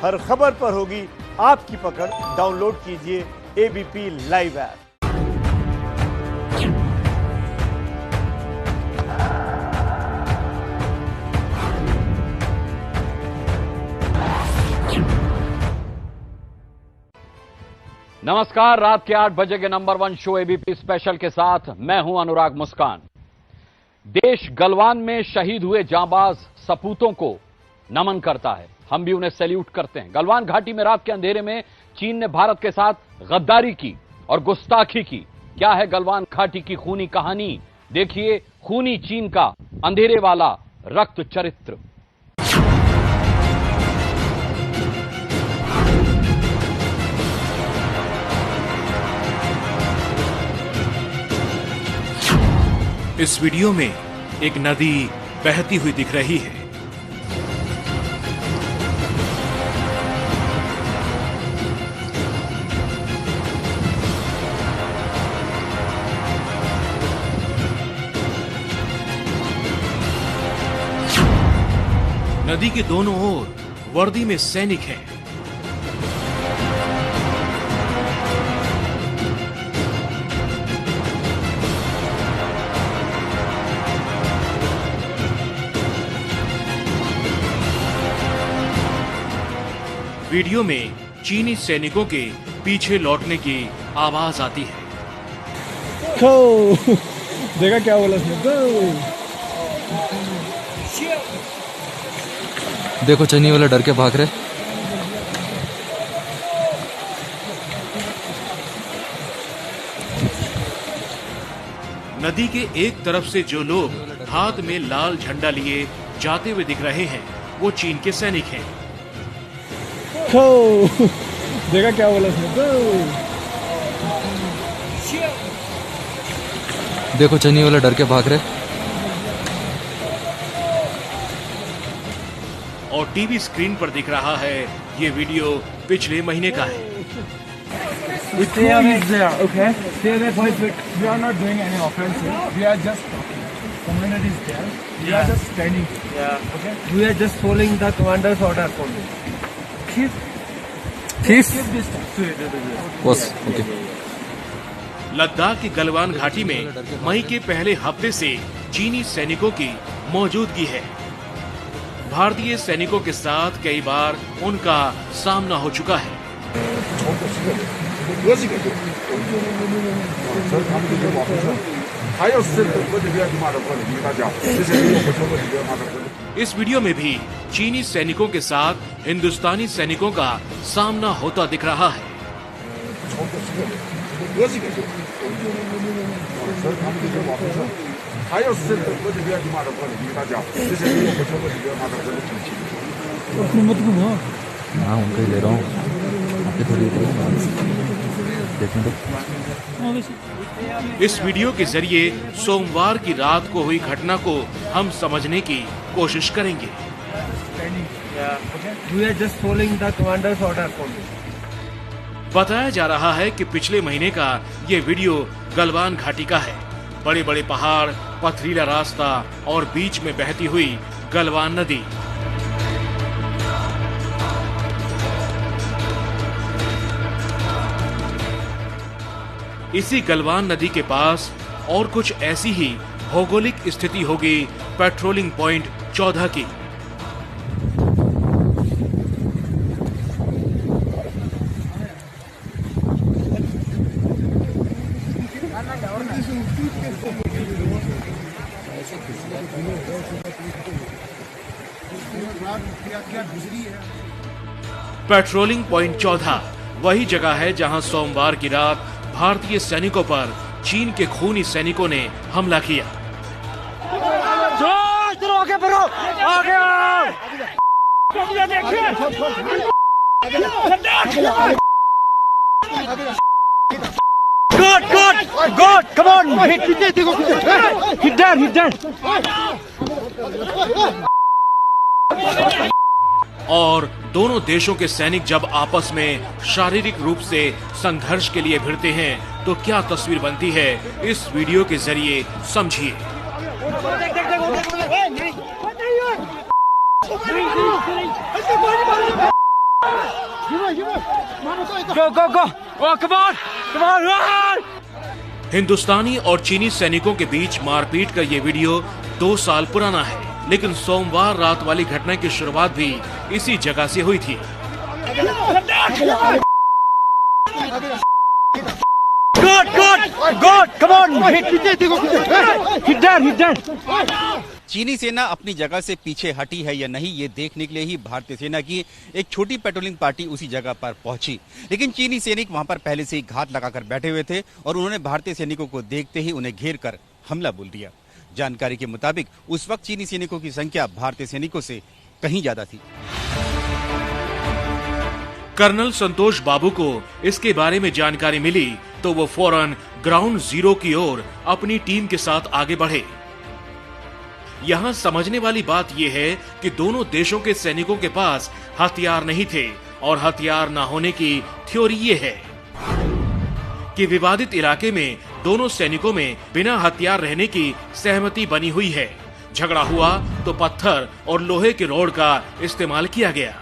हर खबर पर होगी आपकी पकड़। डाउनलोड कीजिए एबीपी लाइव ऐप। नमस्कार, रात के 8 बजे के नंबर 1 शो एबीपी स्पेशल के साथ मैं हूं अनुराग मुस्कान। देश गलवान में शहीद हुए जांबाज सपूतों को नमन करता है, हम भी उन्हें सैल्यूट करते हैं। गलवान घाटी में रात के अंधेरे में चीन ने भारत के साथ गद्दारी की और गुस्ताखी की। क्या है गलवान घाटी की खूनी कहानी? देखिए खूनी चीन का अंधेरे वाला रक्त चरित्र। इस वीडियो में एक नदी बहती हुई दिख रही है। नदी के दोनों ओर वर्दी में सैनिक हैं। वीडियो में चीनी सैनिकों के पीछे लौटने की आवाज आती है। देखा क्या बोला देखो चीनी वाले डर के भाग रहे। नदी के एक तरफ से जो लोग हाथ में लाल झंडा लिए जाते हुए दिख रहे हैं वो चीन के सैनिक हैं। देखा क्या बोला देखो चीनी वाले डर के भाग रहे। और टीवी स्क्रीन पर दिख रहा है ये वीडियो पिछले महीने का है। Stay there, okay? Stay there for a bit. We are not doing any offense here. We are just community is there. We are just standing. Yeah. Okay. We are just following the commander's orders only. Keep distance. बस okay. Ladakh की गलवान घाटी में मई के पहले हफ्ते से चीनी सैनिकों की मौजूदगी है। भारतीय सैनिकों के साथ कई बार उनका सामना हो चुका है। इस वीडियो में भी चीनी सैनिकों के साथ हिंदुस्तानी सैनिकों का सामना होता दिख रहा है। हाँ उनका ही ले रहा हूँ। देखने दो। इस वीडियो के जरिए सोमवार की रात को हुई घटना को हम समझने की कोशिश करेंगे। We are just following the commander's orders only. बताया जा रहा है कि पिछले महीने का ये वीडियो गलवान घाटी का है। बड़े बड़े पहाड़, पथरीला रास्ता और बीच में बहती हुई गलवान नदी। इसी गलवान नदी के पास और कुछ ऐसी ही भौगोलिक स्थिति होगी पेट्रोलिंग पॉइंट 14 की। पेट्रोलिंग पॉइंट 14 वही जगह है जहां सोमवार की रात भारतीय सैनिकों पर चीन के खूनी सैनिकों ने हमला किया। God, come on, hit there. और दोनों देशों के सैनिक जब आपस में शारीरिक रूप से संघर्ष के लिए भिड़ते हैं तो क्या तस्वीर बनती है, इस वीडियो के जरिए समझिए। हिंदुस्तानी और चीनी सैनिकों के बीच मारपीट का ये वीडियो 2 साल पुराना है, लेकिन सोमवार रात वाली घटना की शुरुआत भी इसी जगह से हुई थी। चीनी सेना अपनी जगह से पीछे हटी है या नहीं, ये देखने के लिए ही भारतीय सेना की एक छोटी पेट्रोलिंग पार्टी उसी जगह पर पहुंची। लेकिन चीनी सैनिक वहां पर पहले से ही घात लगाकर बैठे हुए थे और उन्होंने भारतीय सैनिकों को देखते ही उन्हें घेर कर हमला बोल दिया। जानकारी के मुताबिक उस वक्त चीनी सैनिकों की संख्या भारतीय सैनिकों से कहीं ज्यादा थी। कर्नल संतोष बाबू को इसके बारे में जानकारी मिली तो वो फौरन ग्राउंड जीरो की ओर अपनी टीम के साथ आगे बढ़े। यहाँ समझने वाली बात यह है कि दोनों देशों के सैनिकों के पास हथियार नहीं थे और हथियार न होने की थ्योरी ये है कि विवादित इलाके में दोनों सैनिकों में बिना हथियार रहने की सहमति बनी हुई है। झगड़ा हुआ तो पत्थर और लोहे के रॉड का इस्तेमाल किया गया।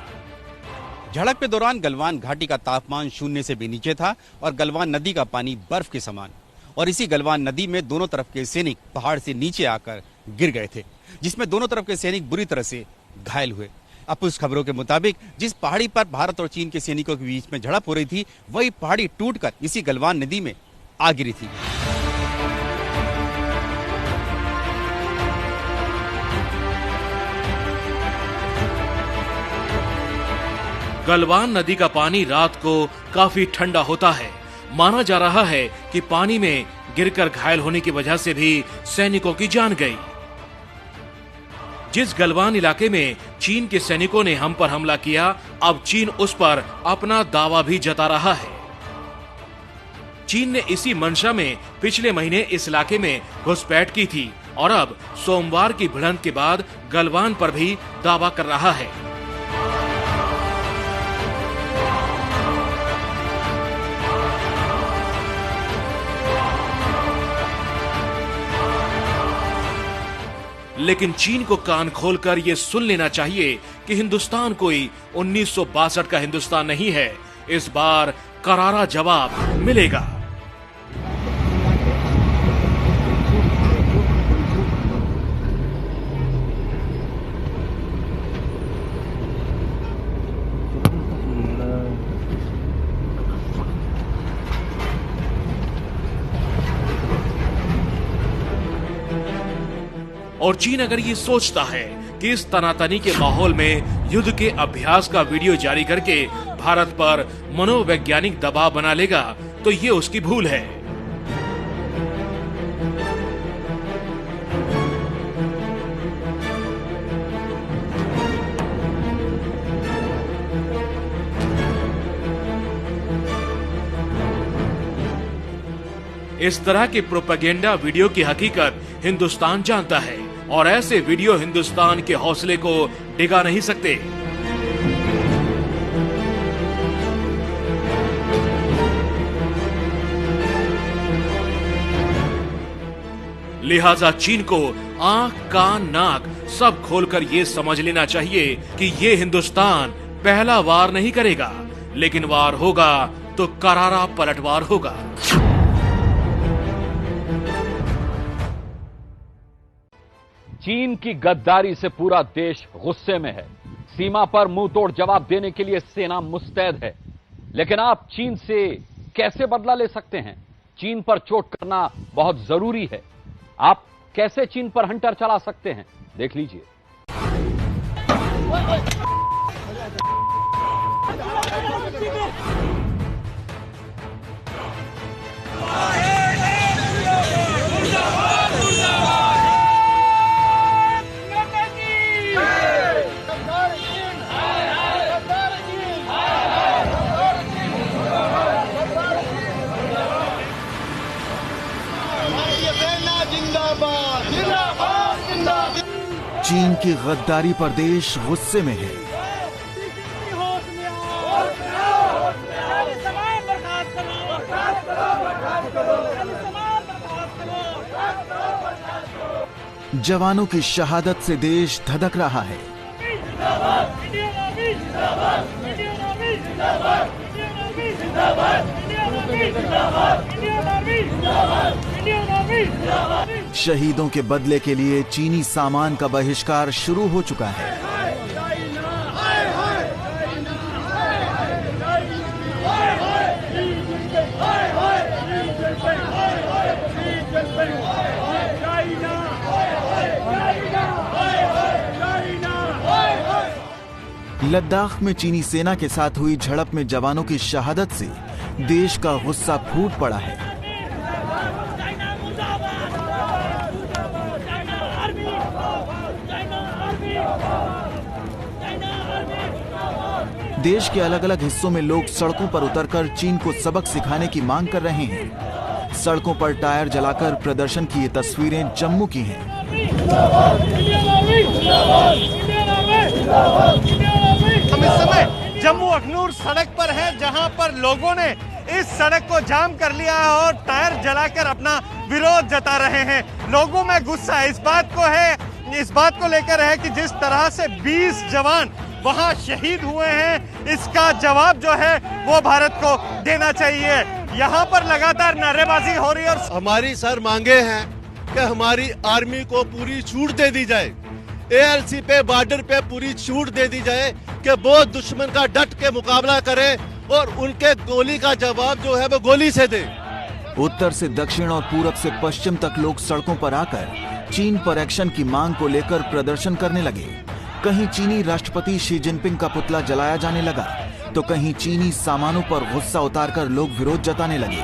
झड़प के दौरान गलवान घाटी का तापमान 0 से भी नीचे था और गलवान नदी का पानी बर्फ के समान, और इसी गलवान नदी में दोनों तरफ के सैनिक पहाड़ से नीचे आकर गिर गए थे, जिसमें दोनों तरफ के सैनिक बुरी तरह से घायल हुए। अब कुछ खबरों के मुताबिक जिस पहाड़ी पर भारत और चीन के सैनिकों के बीच में झड़प हो रही थी, वही पहाड़ी टूटकर इसी गलवान नदी में आ गिरी थी। गलवान नदी का पानी रात को काफी ठंडा होता है। माना जा रहा है कि पानी में गिरकर घायल होने की वजह से भी सैनिकों की जान गई। जिस गलवान इलाके में चीन के सैनिकों ने हम पर हमला किया, अब चीन उस पर अपना दावा भी जता रहा है। चीन ने इसी मंशा में पिछले महीने इस इलाके में घुसपैठ की थी और अब सोमवार की भिड़ंत के बाद गलवान पर भी दावा कर रहा है। लेकिन चीन को कान खोलकर यह सुन लेना चाहिए कि हिंदुस्तान कोई 1962 का हिंदुस्तान नहीं है। इस बार करारा जवाब मिलेगा। और चीन अगर ये सोचता है कि इस तनातनी के माहौल में युद्ध के अभ्यास का वीडियो जारी करके भारत पर मनोवैज्ञानिक दबाव बना लेगा, तो ये उसकी भूल है। इस तरह के प्रोपेगेंडा वीडियो की हकीकत हिंदुस्तान जानता है और ऐसे वीडियो हिंदुस्तान के हौसले को डिगा नहीं सकते। लिहाजा चीन को आंख, कान, नाक सब खोलकर ये समझ लेना चाहिए कि ये हिंदुस्तान पहला वार नहीं करेगा, लेकिन वार होगा तो करारा पलटवार होगा। चीन की गद्दारी से पूरा देश गुस्से में है। सीमा पर मुंह तोड़ जवाब देने के लिए सेना मुस्तैद है। लेकिन आप चीन से कैसे बदला ले सकते हैं? चीन पर चोट करना बहुत जरूरी है। आप कैसे चीन पर हंटर चला सकते हैं, देख लीजिए। चीन की गद्दारी पर देश गुस्से में है। जवानों की शहादत से देश धधक रहा है। शहीदों के बदले के लिए चीनी सामान का बहिष्कार शुरू हो चुका है। लद्दाख में चीनी सेना के साथ हुई झड़प में जवानों की शहादत से देश का गुस्सा फूट पड़ा है। देश के अलग अलग हिस्सों में लोग सड़कों पर उतरकर चीन को सबक सिखाने की मांग कर रहे हैं। सड़कों पर टायर जलाकर प्रदर्शन की ये तस्वीरें जम्मू की हैं। हम इस समय जम्मू अखनूर सड़क पर हैं, जहां पर लोगों ने इस सड़क को जाम कर लिया है और टायर जलाकर अपना विरोध जता रहे हैं। लोगों में गुस्सा इस बात को लेकर है कि जिस तरह से 20 जवान वहां शहीद हुए हैं, इसका जवाब जो है वो भारत को देना चाहिए। यहाँ पर लगातार नारेबाजी हो रही है और हमारी सर मांगे हैं कि हमारी आर्मी को पूरी छूट दे दी जाए, ALC पे बॉर्डर पे पूरी छूट दे दी जाए कि वो दुश्मन का डट के मुकाबला करे और उनके गोली का जवाब जो है वो गोली से दे। उत्तर से दक्षिण और पूरब से पश्चिम तक लोग सड़कों पर आकर चीन पर एक्शन की मांग को लेकर प्रदर्शन करने लगे। कहीं चीनी राष्ट्रपति शी जिनपिंग का पुतला जलाया जाने लगा, तो कहीं चीनी सामानों पर गुस्सा उतारकर लोग विरोध जताने लगे।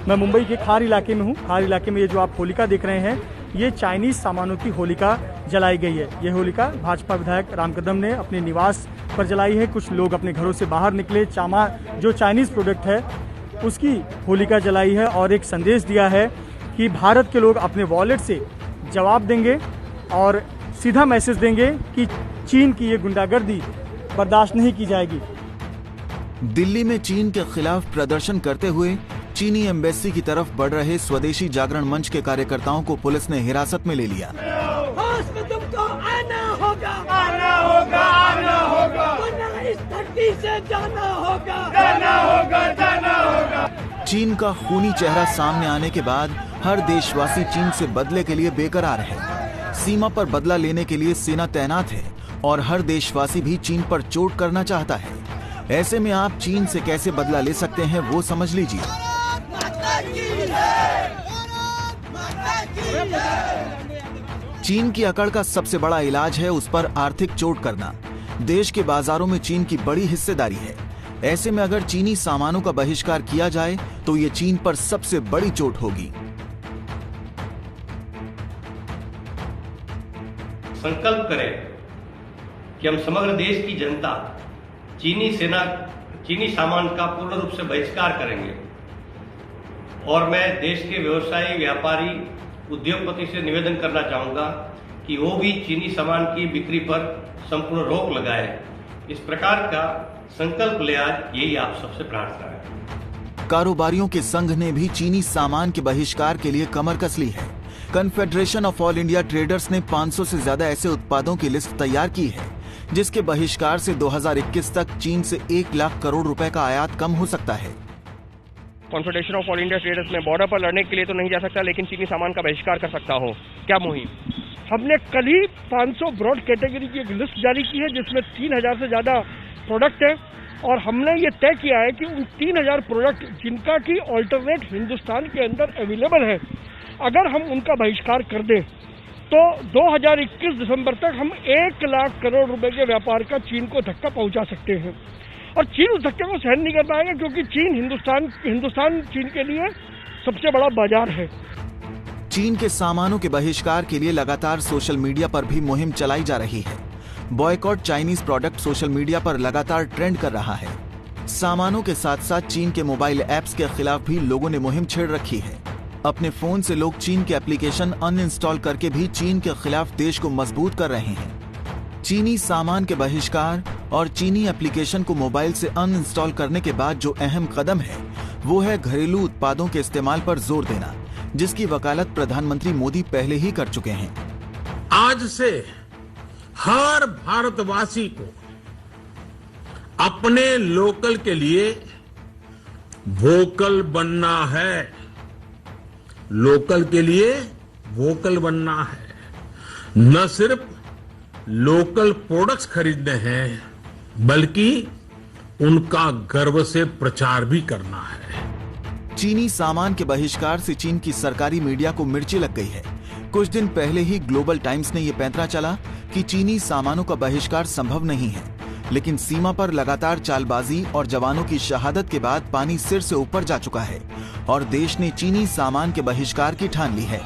मैं मुंबई के खार इलाके में हूँ। खार इलाके में ये जो आप होलिका देख रहे हैं, ये चाइनीज सामानों की होलिका जलाई गई है। ये होलिका भाजपा विधायक राम कदम ने अपने निवास पर जलाई है। कुछ लोग अपने घरों से बाहर निकले, जो चाइनीज प्रोडक्ट है उसकी होलिका जलाई है और एक संदेश दिया है कि भारत के लोग अपने वॉलेट से जवाब देंगे और सीधा मैसेज देंगे कि चीन की ये गुंडागर्दी बर्दाश्त नहीं की जाएगी। दिल्ली में चीन के खिलाफ प्रदर्शन करते हुए चीनी एम्बेसी की तरफ बढ़ रहे स्वदेशी जागरण मंच के कार्यकर्ताओं को पुलिस ने हिरासत में ले लिया। तुमको आना होगा, आना होगा, आना होगा, वरना इस धरती से जाना होगा, जाना होगा, जाना होगा। चीन का खूनी चेहरा सामने आने के बाद हर देशवासी चीन से बदले के लिए बेकरार है। सीमा पर बदला लेने के लिए सेना तैनात है और हर देशवासी भी चीन पर चोट करना चाहता है। ऐसे में आप चीन से कैसे बदला ले सकते हैं वो समझ लीजिए। चीन की अकड़ का सबसे बड़ा इलाज है उस पर आर्थिक चोट करना। देश के बाजारों में चीन की बड़ी हिस्सेदारी है। ऐसे में अगर चीनी सामानों का बहिष्कार किया जाए तो ये चीन पर सबसे बड़ी चोट होगी। संकल्प करें कि हम समग्र देश की जनता चीनी सामान का पूर्ण रूप से बहिष्कार करेंगे और मैं देश के व्यवसायी, व्यापारी, उद्योगपति से निवेदन करना चाहूंगा कि वो भी चीनी सामान की बिक्री पर संपूर्ण रोक लगाए। इस प्रकार का संकल्प ले, आज यही आप सबसे प्रार्थना है। कारोबारियों के संघ ने भी चीनी सामान के बहिष्कार के लिए कमर कस ली है। Confederation of all India traders ने 500 से ज्यादा ऐसे उत्पादों की लिस्ट तैयार की है जिसके बहिष्कार से 2021 तक चीन से 1 लाख करोड़ रुपए का आयात कम हो सकता है। Confederation of all India traders में बॉर्डर पर लड़ने के लिए तो नहीं जा सकता, लेकिन चीनी सामान का बहिष्कार कर सकता हो। क्या मुहिम? हमने कल ही 500 ब्रॉड कैटेगरी की एक लिस्ट जारी की है जिसमें 3000 से ज्यादा प्रोडक्ट है और हमने ये तय किया है कि उन 3000 प्रोडक्ट जिनका की ऑल्टरनेट हिंदुस्तान के अंदर अवेलेबल है, अगर हम उनका बहिष्कार कर दें तो 2021 दिसंबर तक हम 1 लाख करोड़ रुपए के व्यापार का चीन को धक्का पहुंचा सकते हैं। और चीन उस धक्के को सहन नहीं कर पाएगा क्योंकि चीन हिंदुस्तान चीन के लिए सबसे बड़ा बाजार है। चीन के सामानों के बहिष्कार के लिए लगातार सोशल मीडिया पर भी मुहिम चलाई जा रही है। Boycott Chinese product social media पर लगातार ट्रेंड कर रहा है। सामानों के साथ साथ चीन के मोबाइल ऐप्स के खिलाफ भी लोगों ने मुहिम छेड़ रखी है। अपने फोन से लोग चीन के एप्लीकेशन अनइंस्टॉल करके भी चीन के खिलाफ देश को मजबूत कर रहे हैं। चीनी सामान के बहिष्कार और चीनी एप्लीकेशन को मोबाइल से अनइंस्टॉल करने के बाद जो अहम कदम है वो है घरेलू उत्पादों के इस्तेमाल पर जोर देना, जिसकी वकालत प्रधानमंत्री मोदी पहले ही कर चुके हैं। आज से हर भारतवासी को अपने लोकल के लिए वोकल बनना है। लोकल के लिए वोकल बनना है, न सिर्फ लोकल प्रोडक्ट्स खरीदने हैं बल्कि उनका गर्व से प्रचार भी करना है। चीनी सामान के बहिष्कार से चीन की सरकारी मीडिया को मिर्ची लग गई है। कुछ दिन पहले ही ग्लोबल टाइम्स ने यह पैंतरा चला कि चीनी सामानों का बहिष्कार संभव नहीं है, लेकिन सीमा पर लगातार चालबाजी और जवानों की शहादत के बाद पानी सिर से ऊपर जा चुका है और देश ने चीनी सामान के बहिष्कार की ठान ली है।